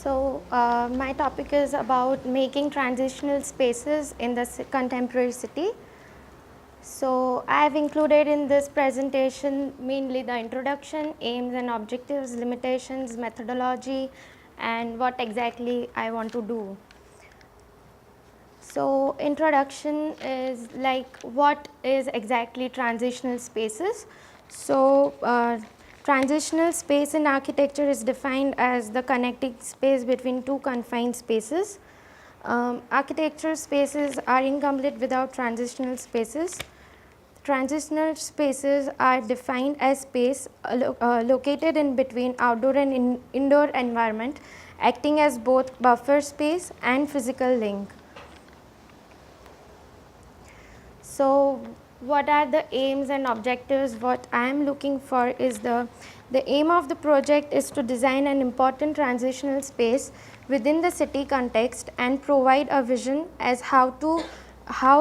My topic is about making transitional spaces in the contemporary city. So, I have included in this presentation mainly the introduction, aims and objectives, limitations, methodology, and what exactly I want to do. So, introduction is like what is exactly transitional spaces. Transitional space in architecture is defined as the connecting space between two confined spaces. Architectural spaces are incomplete without transitional spaces. Transitional spaces are defined as space located in between outdoor and indoor environment, acting as both buffer space and physical link. So, what are the aims and objectives? What I am looking for is the aim of the project is to design an important transitional space within the city context and provide a vision as how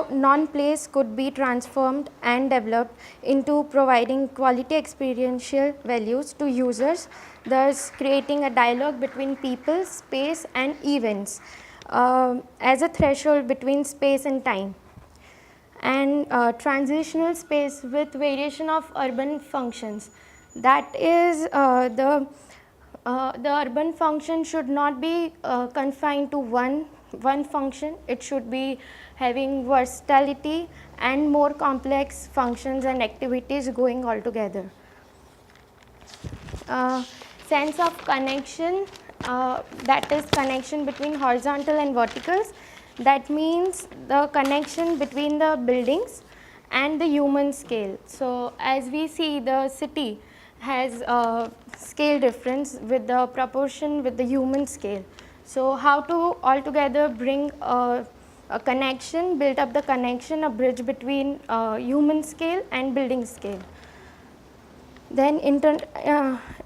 non-place could be transformed and developed into providing quality experiential values to users, thus creating a dialogue between people, space and events as a threshold between space and time. And transitional space with variation of urban functions. That is the urban function should not be confined to one function. It should be having versatility and more complex functions and activities going all together. Sense of connection, that is connection between horizontal and verticals. That means the connection between the buildings and the human scale. So, as we see, the city has a scale difference with the proportion with the human scale. So, how to altogether bring a connection, build up the connection, a bridge between human scale and building scale. Then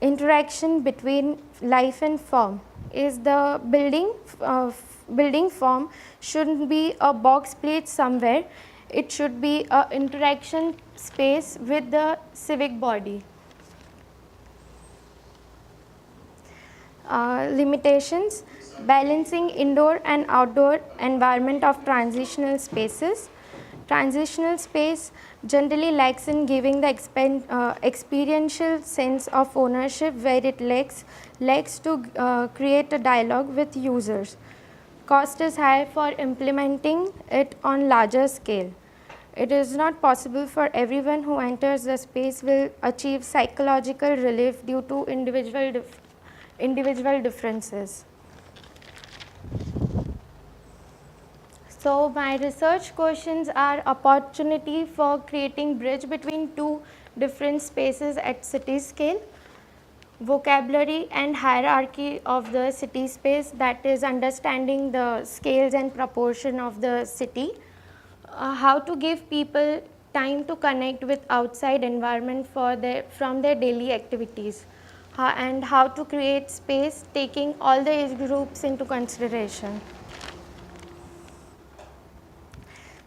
interaction between life and form is the building form shouldn't be a box plate somewhere. It should be a interaction space with the civic body. Limitations: balancing indoor and outdoor environment of transitional spaces. Transitional space generally lacks in giving the experiential sense of ownership, where it lacks to create a dialogue with users. Cost is high for implementing it on larger scale. It is not possible for everyone who enters the space will achieve psychological relief due to individual differences. So, my research questions are opportunity for creating bridge between two different spaces at city scale, vocabulary and hierarchy of the city space, that is understanding the scales and proportion of the city, how to give people time to connect with outside environment from their daily activities, and how to create space taking all the age groups into consideration.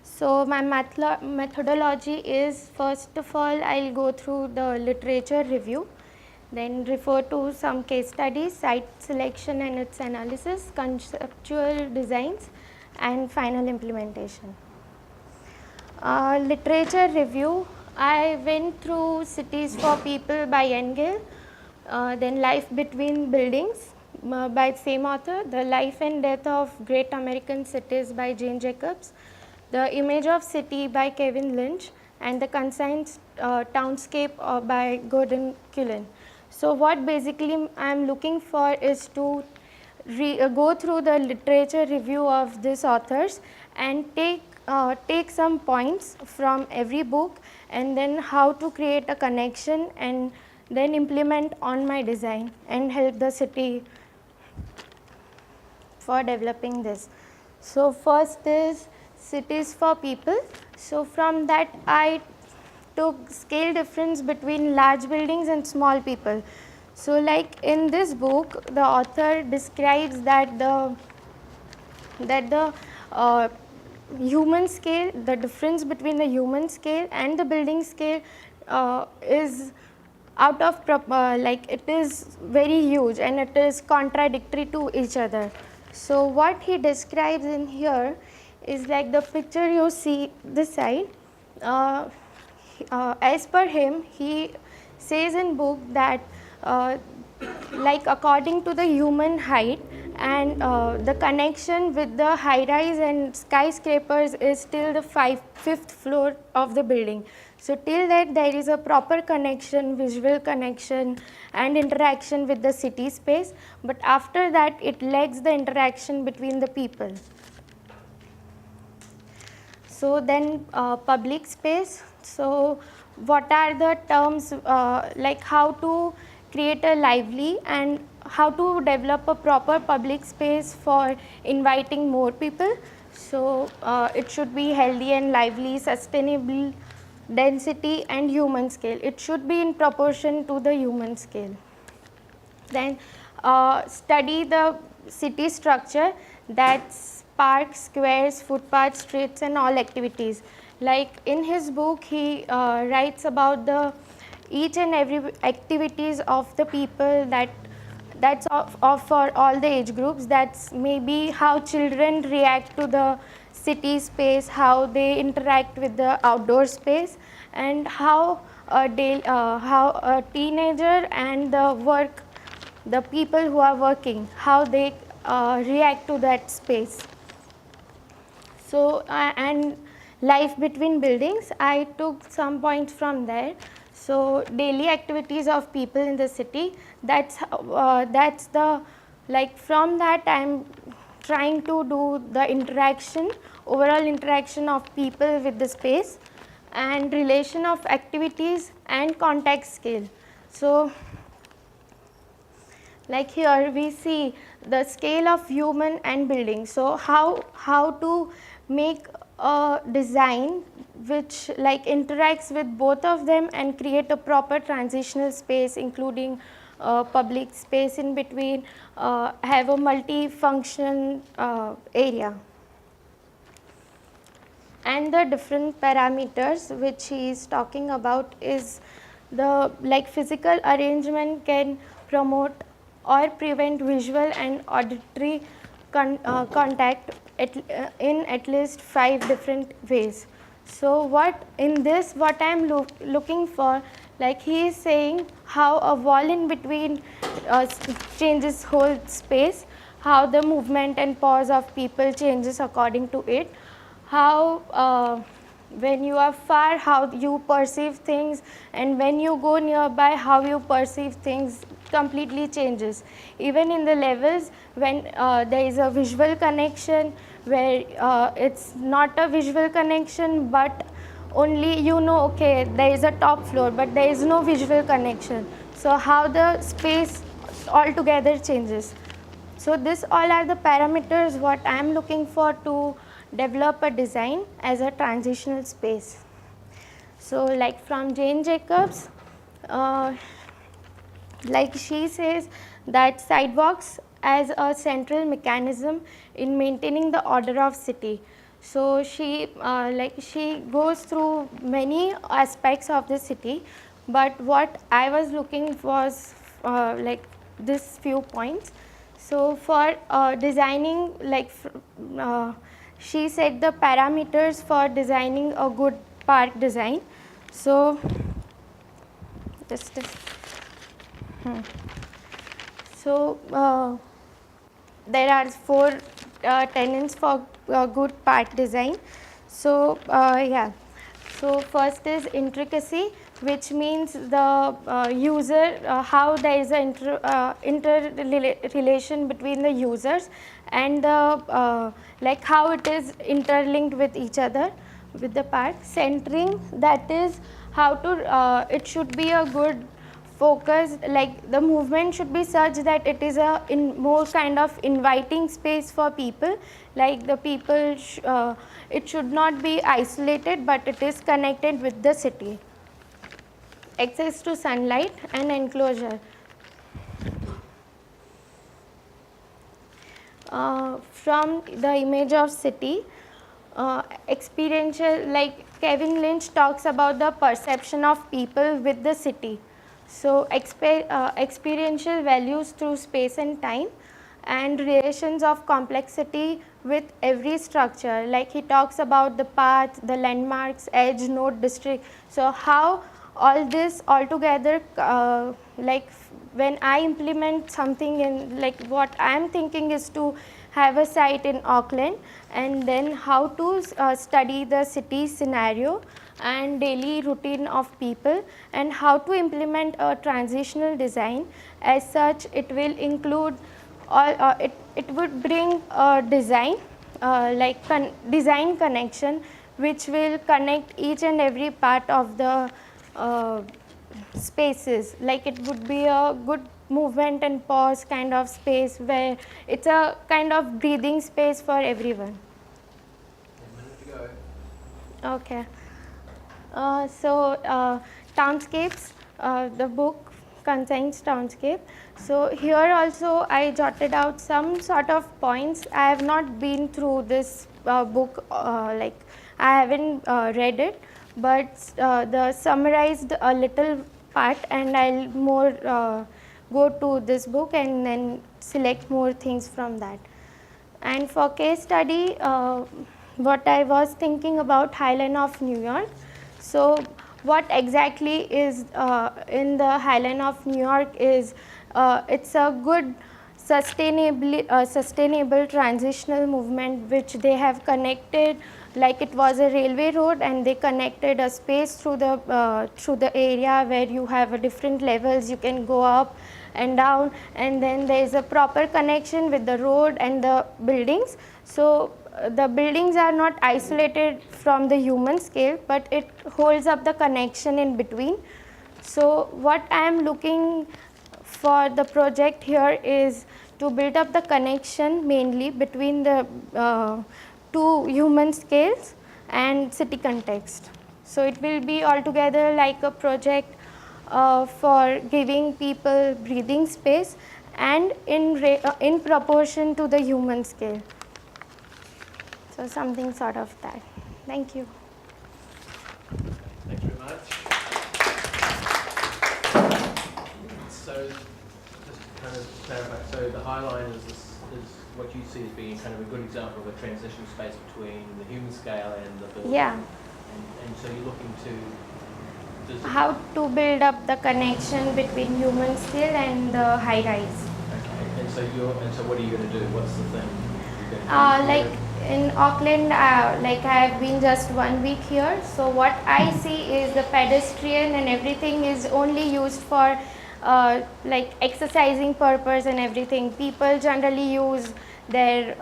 So, my methodology is, first of all, I will go through the literature review, then refer to some case studies, site selection and its analysis, conceptual designs and final implementation. Literature review, I went through Cities for People by Engel, then Life Between Buildings by same author, The Life and Death of Great American Cities by Jane Jacobs, The Image of City by Kevin Lynch, and The Conscious Townscape by Gordon Cullen. So, what basically I am looking for is to go through the literature review of these authors and take some points from every book, and then how to create a connection and then implement on my design and help the city for developing this. So, first is Cities for People. So, from that I took scale difference between large buildings and small people. So, like in this book, the author describes that the human scale, the difference between the human scale and the building scale is out of like it is very huge and it is contradictory to each other. So what he describes in here is like the picture you see this side. As per him, he says in book that like according to the human height and the connection with the high rise and skyscrapers is till the fifth floor of the building. So till that there is a proper connection, visual connection and interaction with the city space, but after that it lacks the interaction between the people. So then public space. So what are the terms like how to create a lively and how to develop a proper public space for inviting more people. So it should be healthy and lively, sustainable, density and human scale. It should be in proportion to the human scale. Then study the city structure, that's parks, squares, footpaths, streets and all activities. Like in his book he writes about the each and every activities of the people that's of for all the age groups. That's maybe how children react to the city space, how they interact with the outdoor space, and how a teenager and the people who are working, how they react to that space. So and life between buildings, I took some points from there. So daily activities of people in the city, that's the like from that I'm trying to do the interaction, overall interaction of people with the space and relation of activities and context scale. So like here we see the scale of human and building. So how to make a design which like interacts with both of them and create a proper transitional space, including public space in between, have a multi-function area. And the different parameters which he is talking about is the like physical arrangement can promote or prevent visual and auditory contact in at least 5 different ways. So what in this what I am looking for, like he is saying how a wall in between changes whole space, how the movement and pause of people changes according to it, how when you are far how you perceive things, and when you go nearby how you perceive things completely changes. Even in the levels when there is a visual connection, where it's not a visual connection but only you know okay there is a top floor but there is no visual connection, so how the space altogether changes. So this all are the parameters what I am looking for to develop a design as a transitional space. So like from Jane Jacobs, like she says that sidewalks as a central mechanism in maintaining the order of city. So she like she goes through many aspects of the city, but what I was looking was like this few points. So for designing like she said the parameters for designing a good park design. So just so there are 4 tenets for good park design. So yeah, so first is intricacy, which means the user, how there is an interrelation between the users and the like how it is interlinked with each other with the park. Centering, that is how to it should be a good focus, like the movement should be such that it is a more kind of inviting space for people, like the people it should not be isolated but it is connected with the city. Access to sunlight and enclosure. From the image of city, experiential, like Kevin Lynch talks about the perception of people with the city. So experiential values through space and time, and relations of complexity with every structure. Like he talks about the path, the landmarks, edge, node, district. So how all this all together, like when I implement something in, like what I am thinking is to have a site in Auckland, and then how to study the city scenario and daily routine of people, and how to implement a transitional design. As such, it will include all, it would bring a design, like design connection, which will connect each and every part of the spaces. Like it would be a good movement and pause kind of space, where it's a kind of breathing space for everyone. 1 minute to go. Okay. Townscapes, the book contains townscape. So here also I jotted out some sort of points. I have not been through this book, like I haven't read it, but the summarized a little part, and I'll more go to this book and then select more things from that. And for case study, what I was thinking about Highland of New York. So what exactly is in the Highland of New York is, it's a good sustainable transitional movement which they have connected, like it was a railway road, and they connected a space through the area where you have a different levels, you can go up and down, and then there is a proper connection with the road and the buildings. So the buildings are not isolated from the human scale, but it holds up the connection in between. So what I am looking for the project here is to build up the connection mainly between the two human scales and city context. So it will be altogether like a project for giving people breathing space, and in proportion to the human scale. So something sort of that. Thank you. Thanks very much. So just to kind of clarify, so the High Line is what you see as being kind of a good example of a transition space between the human scale and the building. Yeah. And so you're looking to how to build up the connection between human scale and the high rise. Okay. And so what are you going to do? What's the thing you're going to do? Like in Auckland, like I have been just 1 week here. So what I see is the pedestrian and everything is only used for like exercising purpose and everything. People generally use their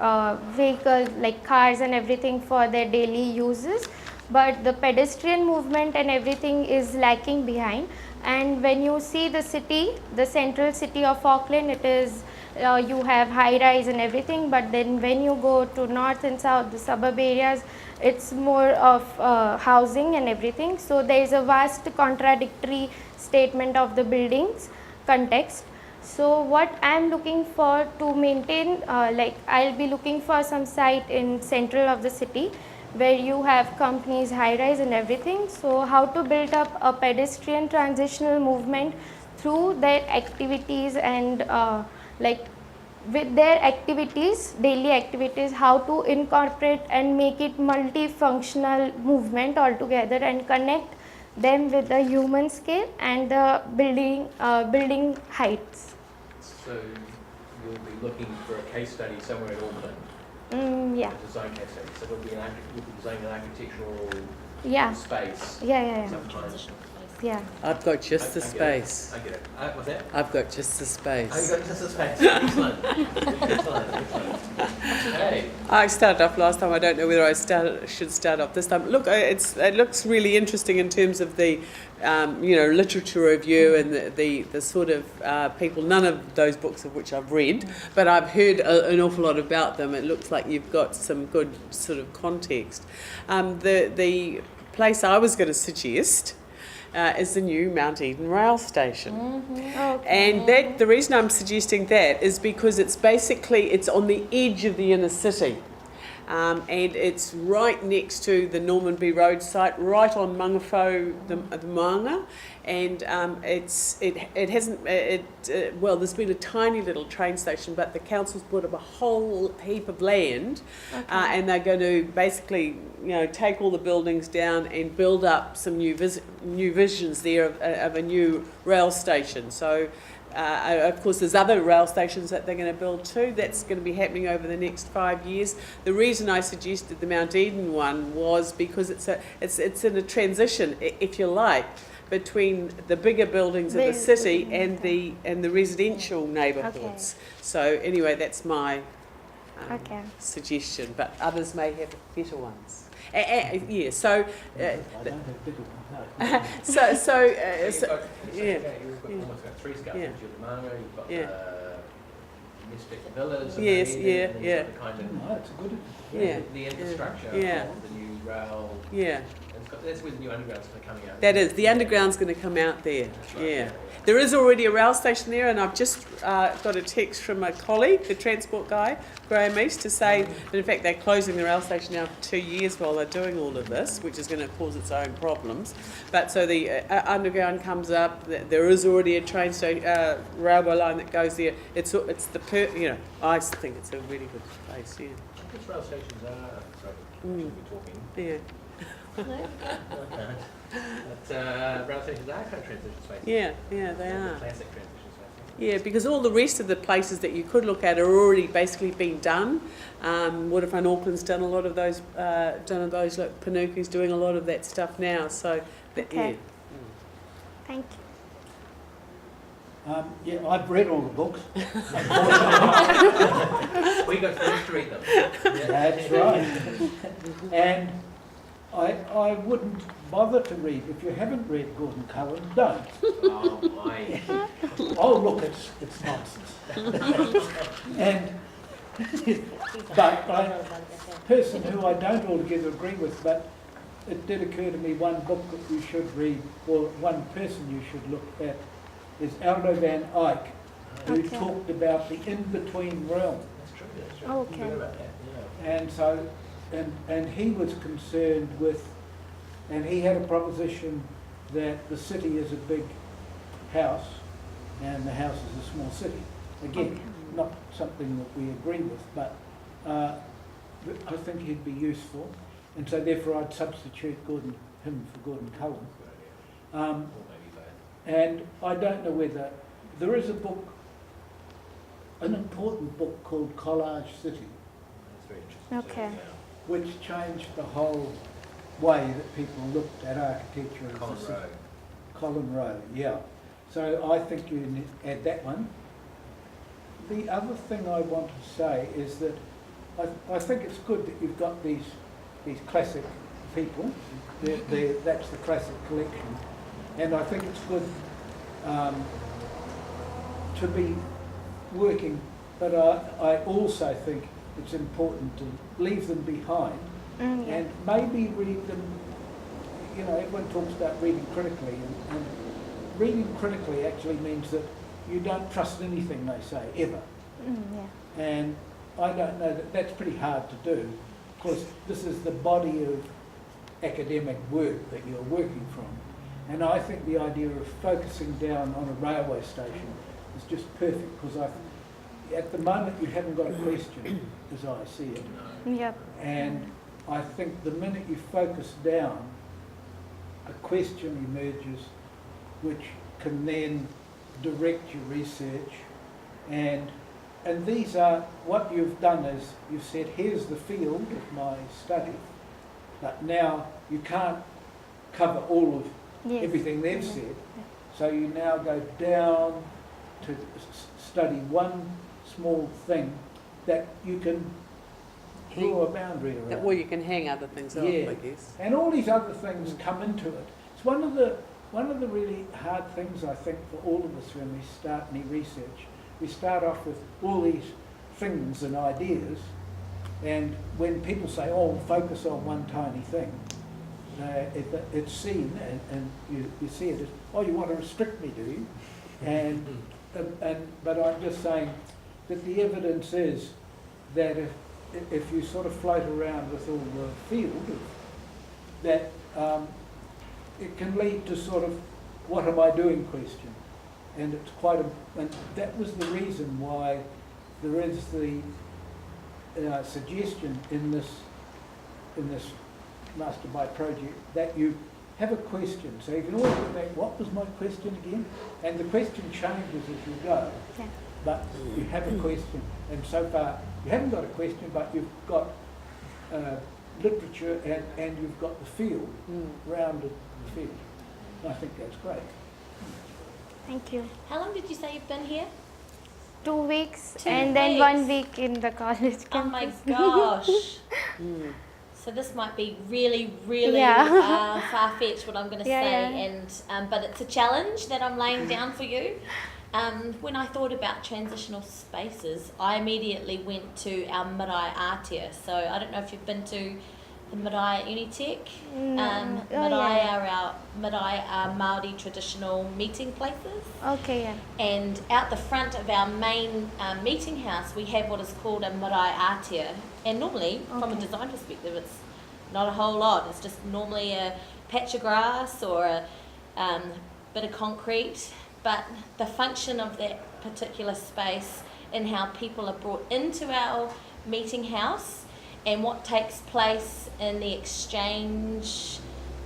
vehicles like cars and everything for their daily uses, but the pedestrian movement and everything is lacking behind. And when you see the city, the central city of Auckland, it is you have high rise and everything, but then when you go to north and south, the suburb areas, it's more of housing and everything. So there is a vast contradictory statement of the buildings context. So what I am looking for to maintain, like I'll be looking for some site in central of the city where you have companies, high rise and everything. So how to build up a pedestrian transitional movement through their activities, and like with their activities, daily activities, how to incorporate and make it multifunctional movement altogether and connect them with the human scale and the building heights. So you'll be looking for a case study somewhere in Auckland. Yeah. Design case study. So you'll be designing an architectural space. Yeah. Yeah. I've got just the space. I get it. What's that? I've got just the space. Oh, you got just the space. Excellent. Excellent. Hey. I started off last time. I don't know whether I should start off this time. Look, it looks really interesting in terms of the, literature review and the sort of people. None of those books of which I've read, but I've heard an awful lot about them. It looks like you've got some good sort of context. The place I was going to suggest is the new Mount Eden rail station. And the reason I'm suggesting that is because it's on the edge of the inner city. and it's right next to the Normanby Road site, right on Mangawhau, the Manga, and well, there's been a tiny little train station, but the council's bought up a whole heap of land, and they're going to basically, take all the buildings down and build up some new visions there of a new rail station. So. Of course, there's other rail stations that they're going to build too. That's going to be happening over the next 5 years. The reason I suggested the Mount Eden one was because it's in a transition, if you like, between the bigger buildings of the city and the residential neighbourhoods. So anyway, that's my suggestion. But others may have better ones. Yeah. So. You've almost got three scales. You've got the Manga, you've got the Mystic Villas, and Yes, the kind of that's a good. the infrastructure of the new rail. Yeah. That's where the new underground's coming out. That is, the underground's going to come out there. That's right, Yeah. There is already a rail station there, and I've just got a text from a colleague, the transport guy, Graham East, to say that in fact they're closing the rail station now for 2 years while they're doing all of this, which is going to cause its own problems. But so the underground comes up. There is already a train station, railway line that goes there. I think it's a really good place. Yeah. Which rail stations are? Sorry, should be talking. Yeah. But rail stations are kind of transition spaces. Yeah, they are. Classic transition spaces. Yeah, because all the rest of the places that you could look at are already basically being done. Waterfront Auckland's done a lot of those, like Panuku's doing a lot of that stuff now. So, Thank you. I've read all the books. We got first to read them. That's right. And I wouldn't bother to read. If you haven't read Gordon Cullen, don't. Oh my. Oh look, it's nonsense. But a person who I don't altogether agree with, but it did occur to me one book that you should read, or one person you should look at, is Aldo van Eyck, who talked about the in-between realm. That's true. Okay. Good about that. Yeah. And so, and he was concerned with, and he had a proposition that the city is a big house and the house is a small city. Again, not something that we agree with, but I think he'd be useful, and so therefore I'd substitute him for Gordon Cullen. And I don't know whether there is a book, an important book called Collage City, That's very interesting. Okay. which changed the whole way that people looked at architecture as Colin a city. Road. Colin Road, yeah. So I think you need to add that one. The other thing I want to say is that I think it's good that you've got these classic people. That's the classic collection. And I think it's good to be working, but I also think it's important to leave them behind and maybe read them. You know, everyone talks about reading critically, and reading critically actually means that you don't trust anything they say, ever. And I don't know that's pretty hard to do, because this is the body of academic work that you're working from. And I think the idea of focusing down on a railway station is just perfect, because at the moment you haven't got a question, as I see it. Yep. And I think the minute you focus down, a question emerges which can then direct your research. And these are, what you've done is you've said, here's the field of my study, but now you can't cover all of everything they've said. So you now go down to study one small thing that you can draw a boundary around. Well, you can hang other things up, I guess. And all these other things come into it. It's one of the really hard things, I think, for all of us when we start any research. We start off with all these things and ideas, and when people say, oh, focus on one tiny thing, it's seen, and you see it as, oh, you want to restrict me, do you? But I'm just saying that the evidence is that if you sort of float around with all the field, that it can lead to sort of what am I doing question. And it's quite and that was the reason why there is the suggestion in this master by project that you have a question. So you can always go back, what was my question again? And the question changes as you go. Yeah. But you have a question, and so far you haven't got a question, but you've got literature and you've got the field, rounded the field. And I think that's great. Thank you. How long did you say you've been here? 2 weeks 2 and then weeks. 1 week in the college campus. Oh my gosh. So this might be really, really Yeah. far-fetched what I'm going to Yeah, say, yeah. and but it's a challenge that I'm laying down for you. When I thought about transitional spaces, I immediately went to our Marae Aotea. So I don't know if you've been to the Marae Unitec. No. Marae Yeah. are our Marae are Māori traditional meeting places. Okay, yeah. And out the front of our main meeting house, we have what is called a Marae Aotea. And normally, from a Okay. design perspective, it's not a whole lot. It's just normally a patch of grass or a bit of concrete. But the function of that particular space and how people are brought into our meeting house and what takes place in the exchange,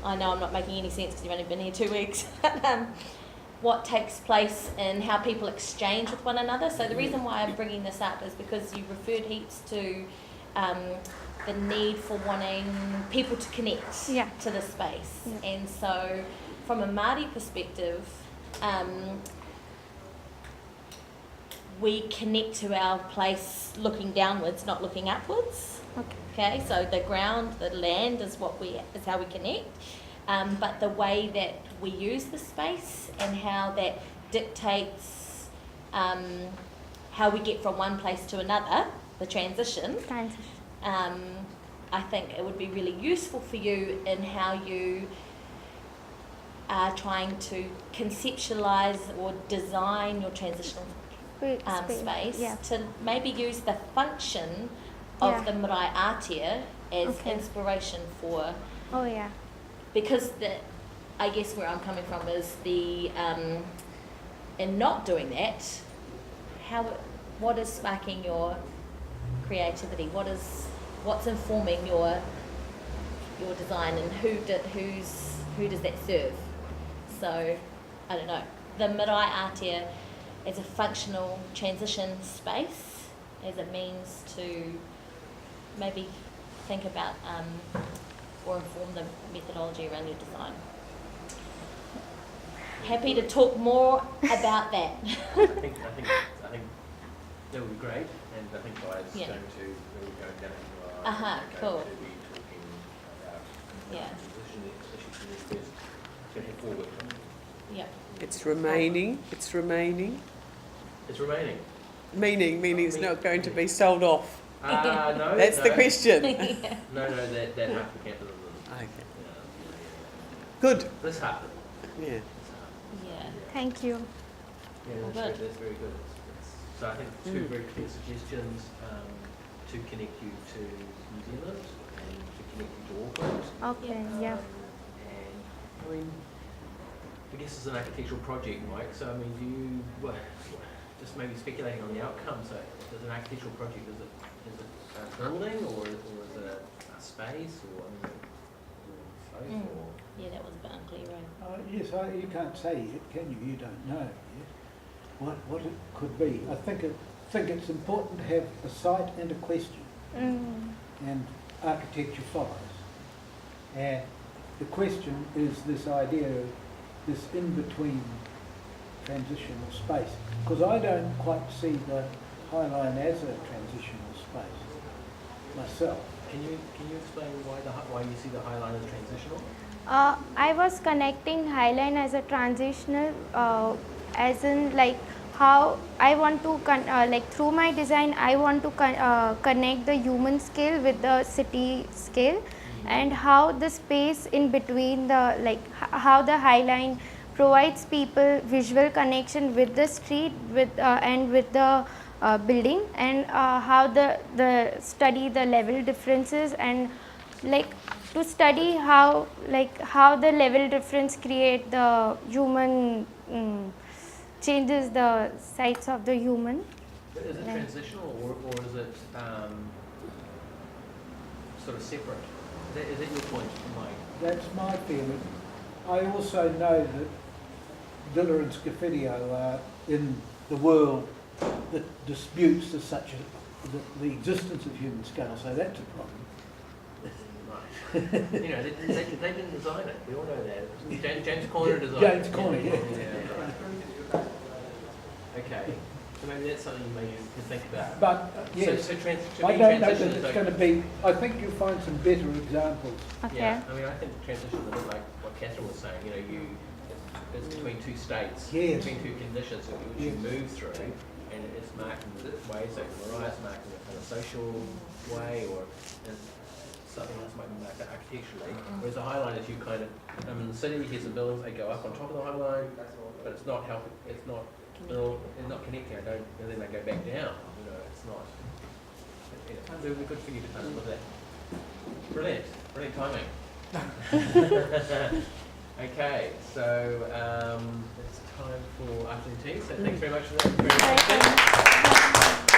I know I'm not making any sense because you've only been here 2 weeks, but what takes place in how people exchange with one another. So the reason why I'm bringing this up is because you referred heaps to the need for wanting people to connect Yeah. to the space. Yeah. And so from a Māori perspective, we connect to our place looking downwards, not looking upwards. Okay. Okay, so the ground, the land is how we connect. But the way that we use the space and how that dictates how we get from one place to another, the transition. Transition. I think it would be really useful for you in how you are trying to conceptualise or design your transitional Great space Yeah. to maybe use the function of Yeah. the Marae Aotea as Okay. inspiration for, Oh yeah. because I guess where I'm coming from is in not doing that, what is sparking your creativity? What's informing your design, and who does that serve? So I don't know. The Marae Aotea is a functional transition space as a means to maybe think about or inform the methodology around your design. Happy to talk more about that. I think that would be great, and I think Guy's Yeah. going to really go down into our Cool. going to be talking about Yeah. transition, especially to this best to head forward. Yep. It's remaining. It's remaining. Meaning it's not going to be sold off. No. That's the question. No, that half the campus isn't. Okay. Yeah. Good. This half. Yeah. Yeah. Thank you. Yeah, Well, that's good. very good. So I think two very clear suggestions to connect you to New Zealand and to connect you to Auckland. Okay, yeah. And I mean, I guess it's an architectural project, Mike. So I mean, just maybe speculating on the outcome. So does an architectural project, is it a building or is it a space or Yeah, that was a bit unclear. Right? Yes, you can't say yet, can you? You don't know yet what it could be. I think it's important to have a site and a question, and architecture follows. And the question is this idea of this in-between transitional space, because I don't quite see the High Line as a transitional space myself. Can you explain why you see the High Line as transitional? I was connecting Highline as a transitional, as in like how I want to, through my design, I want to connect the human scale with the city scale, and how the space in between how the Highline provides people visual connection with the street, and with the building, and how the study the level differences, and like to study how the level difference create the human changes the sights of the human. Is it transitional or is it sort of separate? Is that your point, Mike? That's my feeling. I also know that Villa and Scofidio are in the world that disputes the existence of human scale, so that's a problem. Right. You know, they didn't design it. We all know that. James Corner designed James it. Corner, yeah. Okay. So maybe that's something you maybe could think about. But yes, So I don't know that it's going to be. I think you'll find some better examples. Okay. Yeah, I mean, I think transition is a bit like what Catherine was saying. You know, it's between two states, Yes. between two conditions which you move through, and it's marked in this way. So Mariah's marked in a kind of social way, or something else might be marked architecturally. Whereas the High Line is you kind of, in the city, here's some buildings, they go up on top of the High Line, but it's not helping. It's not. They're not connecting. And then they go back down. You know, it's not. It would be good for you to kind of look at that. Brilliant timing. Okay, so it's time for afternoon tea. So thanks very much for that. Very much.